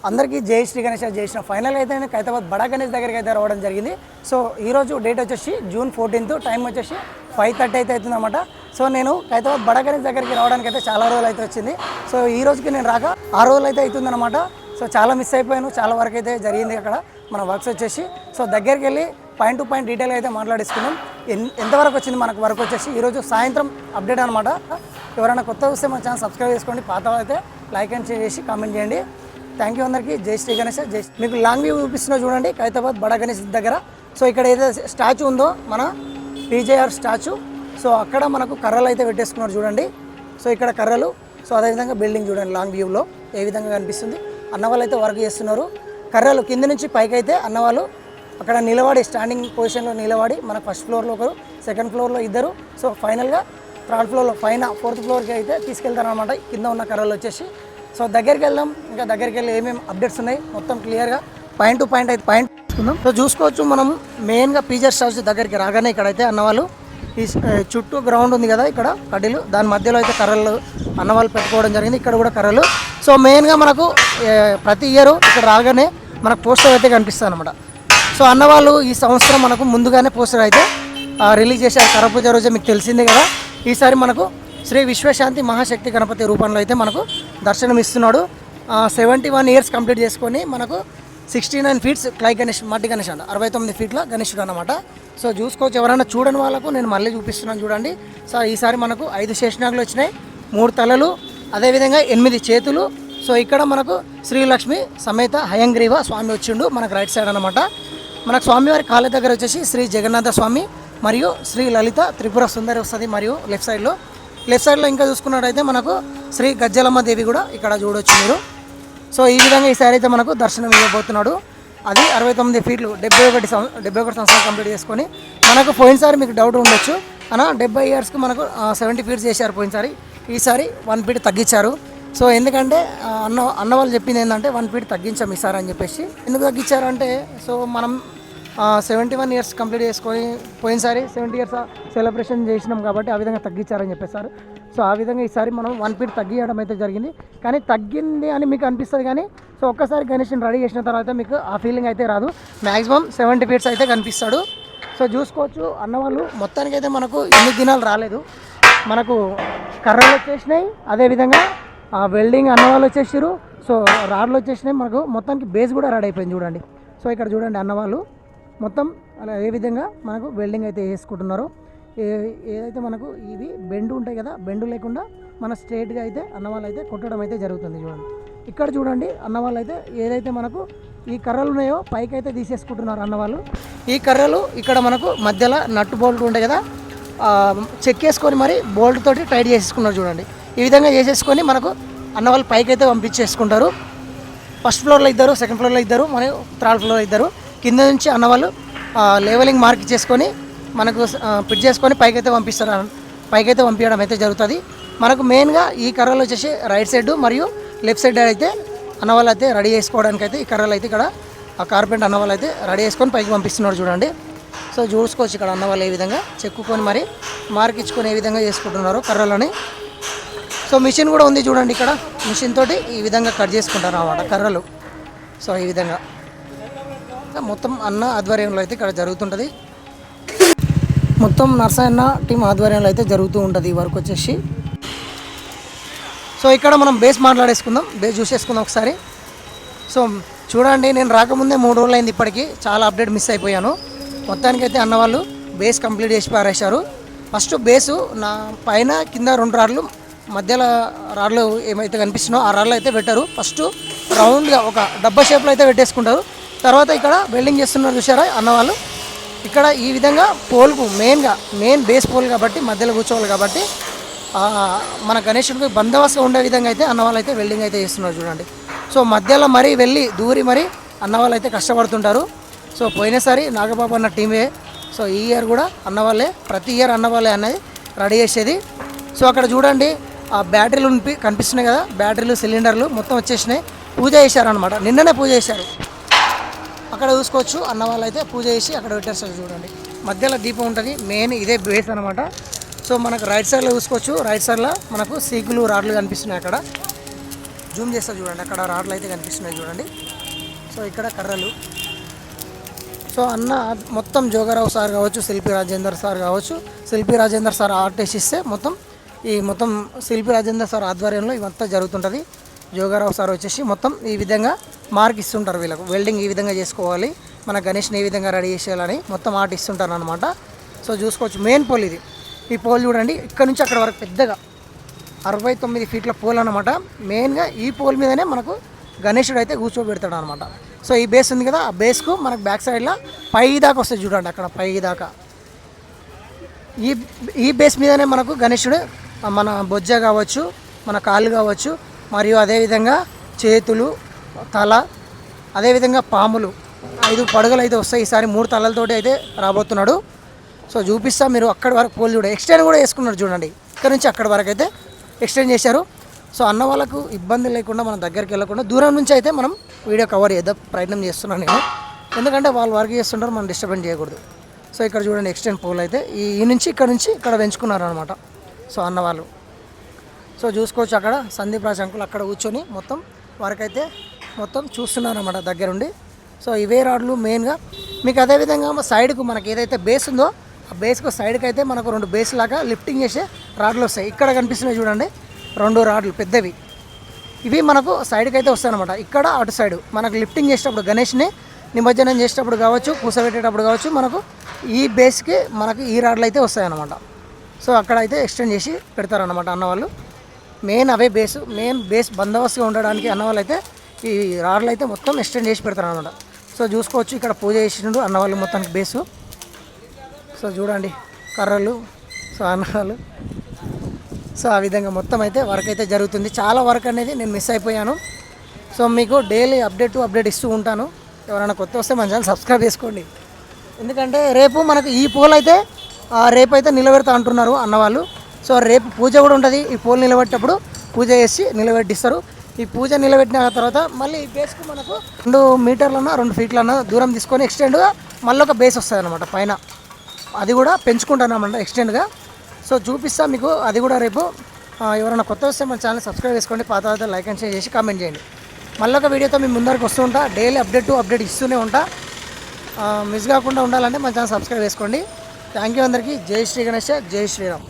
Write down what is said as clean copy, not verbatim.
అందరికీ జై శ్రీ గణేష్ చేసిన ఫైనల్ అయితే ఖైరతాబాద్ బడా గణేష్ దగ్గరికి అయితే రావడం జరిగింది. సో ఈరోజు డేట్ వచ్చేసి జూన్ 14, టైం వచ్చేసి 5:30 అయితే అవుతుందన్నమాట. సో నేను ఖైరతాబాద్ బడా గణేష్ దగ్గరికి రావడానికి అయితే చాలా రోజులు అయితే వచ్చింది. సో ఈ రోజుకి నేను రాక 6 రోజులు అయితే అవుతుందన్నమాట. సో చాలా మిస్ అయిపోయాను, చాలా వరకు అయితే జరిగింది అక్కడ మన వర్క్స్ వచ్చేసి. సో దగ్గరికి వెళ్ళి పాయింట్ టు పాయింట్ డీటెయిల్ అయితే మాట్లాడేసుకున్నాం. ఎంతవరకు వచ్చింది మనకు వర్క్ వచ్చేసి ఈరోజు సాయంత్రం అప్డేట్ అనమాట. ఎవరైనా కొత్త వస్తే మన ఛానల్ సబ్స్క్రైబ్ చేసుకోండి, పాత అయితే లైక్ అండ్ షేర్ చేసి కామెంట్ చేయండి. థ్యాంక్ యూ అందరికీ. జై శ్రీ గణేష్. మీకు లాంగ్ వ్యూ చూపిస్తున్నా చూడండి, ఖైరతాబాద్ బడా గణేష్ దగ్గర. సో ఇక్కడ ఏదైతే స్టాచ్యూ ఉందో మన పీజేఆర్ స్టాచ్యూ, సో అక్కడ మనకు కర్రలు అయితే పెట్టేసుకున్నారు చూడండి. సో ఇక్కడ కర్రలు, సో అదేవిధంగా బిల్డింగ్ చూడండి లాంగ్ వ్యూలో ఏ విధంగా కనిపిస్తుంది. అన్నవాళ్ళు అయితే వర్క్ చేస్తున్నారు. కర్రలు కింద నుంచి పైకి అయితే అన్నవాళ్ళు అక్కడ నిలబడి స్టాండింగ్ పొజిషన్లో నిలబడి మనకు ఫస్ట్ ఫ్లోర్లో ఒకరు, సెకండ్ ఫ్లోర్లో ఇద్దరు, సో ఫైనల్గా థర్డ్ ఫ్లోర్లో పైన 4th ఫ్లోర్కి అయితే తీసుకెళ్తారనమాట కింద ఉన్న కర్రలు వచ్చేసి. సో దగ్గరికి వెళ్దాం, ఇంకా దగ్గరికి వెళ్ళి ఏమేమి అప్డేట్స్ ఉన్నాయి మొత్తం క్లియర్గా పాయింట్ టు పాయింట్ అయితే పాయింట్ తీసుకుందాం. సో చూసుకోవచ్చు మనం మెయిన్గా పీజర్ స్టాచ్యూ దగ్గరికి రాగానే ఇక్కడైతే అన్నవాళ్ళు ఈ చుట్టూ గ్రౌండ్ ఉంది కదా, ఇక్కడ కడ్డీలు, దాని మధ్యలో అయితే కర్రలు అన్నవాళ్ళు పెట్టుకోవడం జరిగింది. ఇక్కడ కూడా కర్రలు. సో మెయిన్గా మనకు ప్రతి ఇయర్ ఇక్కడ రాగానే మనకు పోస్టర్ అయితే కనిపిస్తుంది అనమాట. సో అన్నవాళ్ళు ఈ సంవత్సరం మనకు ముందుగానే పోస్టర్ అయితే రిలీజ్ చేశారు. కర్ర పూజ రోజే మీకు తెలిసిందే కదా. ఈసారి మనకు శ్రీ విశ్వశాంతి మహాశక్తి గణపతి రూపంలో అయితే మనకు దర్శనం ఇస్తున్నాడు. 71 ఇయర్స్ కంప్లీట్ చేసుకొని మనకు 69 ఫీట్స్ క్లై గణేష్, మట్టి గణేష్ అంట, 69 ఫీట్ల గణేషుడు అనమాట. సో చూసుకోవచ్చు, ఎవరైనా చూడని వాళ్ళకు నేను మళ్ళీ చూపిస్తున్నాను చూడండి. సో ఈసారి మనకు 5 శేషనాగులు వచ్చినాయి, 3 తలలు, అదేవిధంగా 8 చేతులు. సో ఇక్కడ మనకు శ్రీలక్ష్మి సమేత హయంగ్రీవ స్వామి వచ్చిండు మనకు రైట్ సైడ్ అనమాట. మనకు స్వామివారి కాళ్ళ దగ్గర వచ్చేసి శ్రీ జగన్నాథ స్వామి మరియు శ్రీ లలిత త్రిపుర సుందరి వస్తుంది. మరియు లెఫ్ట్ సైడ్లో ఇంకా చూసుకున్నట్టయితే మనకు శ్రీ గజ్జలమ్మ దేవి కూడా ఇక్కడ చూడవచ్చు మీరు. సో ఈ విధంగా ఈసారి అయితే మనకు దర్శనం ఇవ్వబోతున్నాడు. అది 69 ఫీట్లు 71 సంవత్సరాలు కంప్లీట్ చేసుకొని మనకు పోయినసారి మీకు డౌట్ ఉండొచ్చు అన్న 70 ఇయర్స్కి మనకు 70 ఫీట్స్ చేశారు పోయినసారి, ఈసారి 1 ఫీట్ తగ్గించారు. సో ఎందుకంటే అన్న వాళ్ళు చెప్పింది ఏంటంటే 1 ఫీట్ తగ్గించాం ఈసారి అని చెప్పేసి. ఎందుకు తగ్గించారంటే సో మనం 71 ఇయర్స్ కంప్లీట్ చేసుకొని పోయినసారి 70 ఇయర్స్ సెలబ్రేషన్ చేసినాం కాబట్టి ఆ విధంగా తగ్గించారని చెప్పేశారు. సో ఆ విధంగా ఈసారి మనం 1 ఫీట్ తగ్గియడం అయితే జరిగింది. కానీ తగ్గింది అని మీకు అనిపిస్తుంది, కానీ సో ఒక్కసారి గణేష్ని రెడీ చేసిన తర్వాత మీకు ఆ ఫీలింగ్ అయితే రాదు. మ్యాక్సిమం 70 ఫీట్స్ అయితే కనిపిస్తాడు. సో చూసుకోవచ్చు అన్నవాళ్ళు మొత్తానికి అయితే మనకు 8 దినాలు రాలేదు, మనకు కర్రలు వచ్చేసినాయి, అదేవిధంగా వెల్డింగ్ అన్నవాళ్ళు వచ్చేసారు. సో రాడ్లు వచ్చేసినాయి, మనకు మొత్తానికి బేస్ కూడా రెడీ అయిపోయింది చూడండి. సో ఇక్కడ చూడండి అన్నవాళ్ళు మొత్తం అలా ఏ విధంగా మనకు వెల్డింగ్ అయితే వేసుకుంటున్నారో. ఏదైతే మనకు ఇవి బెండు ఉంటాయి కదా, బెండు లేకుండా మన స్ట్రేట్గా అయితే అన్నవాళ్ళు అయితే కొట్టడం అయితే జరుగుతుంది చూడండి. ఇక్కడ చూడండి అన్నవాళ్ళు అయితే ఏదైతే మనకు ఈ కర్రలు ఉన్నాయో పైకి అయితే తీసేసుకుంటున్నారు అన్నవాళ్ళు. ఈ కర్రలు ఇక్కడ మనకు మధ్యలో నట్టు బోల్ట్ ఉంటాయి కదా, చెక్ వేసుకొని మరి బోల్ట్ తోటి టైట్ చేసేసుకున్నారు చూడండి. ఈ విధంగా చేసేసుకొని మనకు అన్నవాళ్ళు పైకి అయితే పంపించేసుకుంటారు. ఫస్ట్ ఫ్లోర్లో ఇద్దరు, సెకండ్ ఫ్లోర్లో ఇద్దరు, మరియు థర్డ్ ఫ్లోర్లో ఇద్దరు. కింద నుంచి అన్నవాళ్ళు లెవెలింగ్ మార్క్ చేసుకొని మనకు ఫిట్ చేసుకొని పైకైతే పంపించడం అయితే జరుగుతుంది. మనకు మెయిన్గా ఈ కర్రలు వచ్చేసి రైట్ సైడ్ మరియు లెఫ్ట్ సైడ్ అయితే అన్నవాళ్ళు అయితే రెడీ చేసుకోవడానికి అయితే ఈ కర్రలు అయితే ఇక్కడ ఆ కార్పెంట్ అన్నవాళ్ళు అయితే రెడీ చేసుకొని పైకి పంపిస్తున్నారు చూడండి. సో చూసుకోవచ్చు ఇక్కడ అన్నవాళ్ళు ఏ విధంగా చెక్కుకొని మరి మార్క్ ఇచ్చుకొని ఏ విధంగా చేసుకుంటున్నారు కర్రలని. సో మిషన్ కూడా ఉంది చూడండి, ఇక్కడ మిషన్ తోటి ఈ విధంగా కట్ చేసుకుంటారు అన్నమాట కర్రలు. సో ఈ విధంగా మొత్తం అన్న ఆధ్వర్యంలో అయితే ఇక్కడ జరుగుతుంటుంది. మొత్తం నర్సయ్య టీం ఆధ్వర్యంలో అయితే జరుగుతూ ఉంటుంది ఈ వర్క్ వచ్చేసి. సో ఇక్కడ మనం బేస్ మాట్లాడేసుకుందాం, బేస్ చూసేసుకుందాం ఒకసారి. సో చూడండి, నేను రాకముందే 3 రోజులు అయింది, ఇప్పటికీ చాలా అప్డేట్ మిస్ అయిపోయాను. మొత్తానికైతే అన్నవాళ్ళు బేస్ కంప్లీట్ చేసి పారేశారు. ఫస్ట్ బేసు నా పైన కింద 2 రాడ్లు, మధ్యలో రాడ్లు ఏమైతే కనిపిస్తున్నాయో ఆ రాడ్లు అయితే పెట్టారు. ఫస్ట్ రౌండ్గా ఒక డబ్బా షేప్లో అయితే పెట్టేసుకుంటారు. తర్వాత ఇక్కడ వెల్డింగ్ చేస్తున్నారు చూసారా అన్నవాళ్ళు. ఇక్కడ ఈ విధంగా పోల్కు మెయిన్ బేస్ పోల్ కాబట్టి మధ్యలో కూర్చోవాలి కాబట్టి మన గణేశుడికి బందోబస్తుగా ఉండే విధంగా అయితే అన్నవాళ్ళు అయితే వెల్డింగ్ అయితే చేస్తున్నారు చూడండి. సో మధ్యలో మరీ వెళ్ళి దూరి మరి అన్నవాళ్ళు అయితే కష్టపడుతుంటారు. సో పోయినసారి నాగబాబు అన్న టీమే, సో ఈ ఇయర్ కూడా అన్నవాళ్ళే, ప్రతి ఇయర్ అన్నవాళ్ళే అనేది రెడీ చేసేది. సో అక్కడ చూడండి ఆ బ్యాటరీలు కనిపిస్తున్నాయి కదా, బ్యాటరీలు సిలిండర్లు మొత్తం వచ్చేసినాయి. పూజ చేశారనమాట, నిన్ననే పూజ చేశారు. అక్కడ చూసుకోవచ్చు అన్నవాళ్ళు అయితే పూజ చేసి అక్కడ పెట్టేస్తారు చూడండి. మధ్యలో దీపం ఉంటుంది, మెయిన్ ఇదే బేస్ అనమాట. సో మనకు రైట్ సైడ్లో చూసుకోవచ్చు, రైట్ సైడ్లో మనకు సీకులు రాడ్లు కనిపిస్తున్నాయి అక్కడ. జూమ్ చేస్తా చూడండి, అక్కడ రాడ్లు అయితే కనిపిస్తున్నాయి చూడండి. సో ఇక్కడ కర్రలు. సో అన్న మొత్తం జోగారావు సార్ కావచ్చు, శిల్పి రాజేందర్ సార్ కావచ్చు, శిల్పి రాజేందర్ సార్ ఆర్టిస్ట్ ఇస్తే మొత్తం శిల్పి రాజేందర్ సార్ ఆధ్వర్యంలో ఇవంతా జరుగుతుంటుంది. జోగారావు సార్ వచ్చేసి మొత్తం ఈ విధంగా మార్క్ ఇస్తుంటారు వీళ్ళకు. వెల్డింగ్ ఈ విధంగా చేసుకోవాలి, మన గణేష్ని ఏ విధంగా రెడీ చేసేయాలని మొత్తం ఆర్ట్ ఇస్తుంటారు అనమాట. సో చూసుకోవచ్చు మెయిన్ పోల్ ఇది. ఈ పోల్ చూడండి, ఇక్కడ నుంచి అక్కడ వరకు పెద్దగా 69 ఫీట్ల పోల్ అనమాట. మెయిన్గా ఈ పోల్ మీదనే మనకు గణేశుడు అయితే కూర్చోబెడతాడు అనమాట. సో ఈ బేస్ ఉంది కదా, ఆ బేస్కు మనకు బ్యాక్ సైడ్లో పై దాకా వస్తుంది చూడండి, అక్కడ పై దాకా ఈ బేస్ మీదనే మనకు గణేశుడు మన బొజ్జ కావచ్చు, మన కాళ్ళు కావచ్చు, మరియు అదేవిధంగా చేతులు, తల, అదేవిధంగా పాములు 5 పడుగలు అయితే వస్తాయి. ఈసారి 3 తలలతోటి అయితే రాబోతున్నాడు. సో చూపిస్తా, మీరు అక్కడి వరకు పోల్ చూడ ఎక్స్టెండ్ కూడా వేసుకున్నారు చూడండి, ఇక్కడ నుంచి అక్కడి వరకు అయితే ఎక్స్టెండ్ చేశారు. సో అన్న వాళ్ళకు ఇబ్బంది లేకుండా మనం దగ్గరికి వెళ్ళకుండా దూరం నుంచి అయితే మనం వీడియో కవర్ చేద్దాం ప్రయత్నం చేస్తున్నాను నేను, ఎందుకంటే వాళ్ళు వర్క్ చేస్తుంటారు, మనం డిస్టర్బెన్స్ చేయకూడదు. సో ఇక్కడ చూడండి ఎక్స్టెండ్ పోల్ అయితే ఈ నుంచి ఇక్కడ పెంచుకున్నారు అనమాట. సో అన్న వాళ్ళు. సో చూసుకోవచ్చు అక్కడ సందీప్ రాజ్ అంకుల్ అక్కడ కూర్చొని మొత్తం వర్క్ అయితే మొత్తం చూస్తున్నారు అనమాట దగ్గరుండి. సో ఇవే రాడ్లు మెయిన్గా మీకు. అదేవిధంగా సైడ్కు మనకి ఏదైతే బేస్ ఉందో ఆ బేస్కు సైడ్కి అయితే మనకు 2 బేస్ లాగా లిఫ్టింగ్ చేసే రాడ్లు వస్తాయి. ఇక్కడ కనిపిస్తున్నాయి చూడండి 2 రాడ్లు పెద్దవి. ఇవి మనకు సైడ్కి అయితే వస్తాయి అనమాట. ఇక్కడ అటు సైడ్ మనకు లిఫ్టింగ్ చేసేటప్పుడు గణేష్ని నిమజ్జనం చేసేటప్పుడు కావచ్చు, కూర్చోబెట్టేటప్పుడు కావచ్చు, మనకు ఈ బేస్కి మనకు ఈ రాడ్లు అయితే వస్తాయి అన్నమాట. సో అక్కడ అయితే ఎక్స్టెండ్ చేసి పెడతారన్నమాట అన్నవాళ్ళు. మెయిన్ అవే మెయిన్ బేస్ బందోబస్తుగా ఉండడానికి అన్నవాళ్ళు అయితే ఈ రాడ్లు అయితే మొత్తం ఎక్స్టెండ్ చేసి పెడతారన్నమాట. సో చూసుకోవచ్చు ఇక్కడ పూజ చేసిండు అన్నవాళ్ళు మొత్తానికి బేసు. సో చూడండి కర్రలు, సో అన్నవాళ్ళు. సో ఆ విధంగా మొత్తం అయితే వర్క్ అయితే జరుగుతుంది. చాలా వర్క్ అనేది నేను మిస్ అయిపోయాను. సో మీకు డైలీ అప్డేట్ ఇస్తూ ఉంటాను. ఎవరైనా కొత్త వస్తే మన ఛానల్ సబ్స్క్రైబ్ చేసుకోండి. ఎందుకంటే రేపు మనకు ఈ పోల్ అయితే రేపు అయితే నిలబెడతా అంటున్నారు అన్నవాళ్ళు. సో రేపు పూజ కూడా ఉంటుంది. ఈ పోల్ నిలబెట్టేటప్పుడు పూజ చేసి నిలబెట్టిస్తారు. ఈ పూజ నిలబెట్టిన తర్వాత మళ్ళీ ఈ బేస్కు మనకు 2 మీటర్లన్నా 2 ఫీట్లన్నా దూరం తీసుకొని ఎక్స్టెండ్గా మళ్ళీ ఒక బేస్ వస్తుంది అనమాట పైన. అది కూడా పెంచుకుంటానమాట ఎక్స్టెండ్గా. సో చూపిస్తా మీకు అది కూడా రేపు. ఎవరైనా కొత్త వస్తే మన ఛానల్ సబ్స్క్రైబ్ చేసుకోండి, పాత అయితే లైక్ అండ్ షేర్ చేసి కామెంట్ చేయండి. మళ్ళీ ఒక వీడియోతో మీ ముందరికి వస్తూ ఉంటా. డైలీ అప్డేట్ ఇస్తూనే ఉంటా. మిస్ కాకుండా ఉండాలంటే మన ఛానల్ సబ్స్క్రైబ్ చేసుకోండి. థ్యాంక్ యూ అందరికీ. జై శ్రీ గణేష్, జై శ్రీరామ్.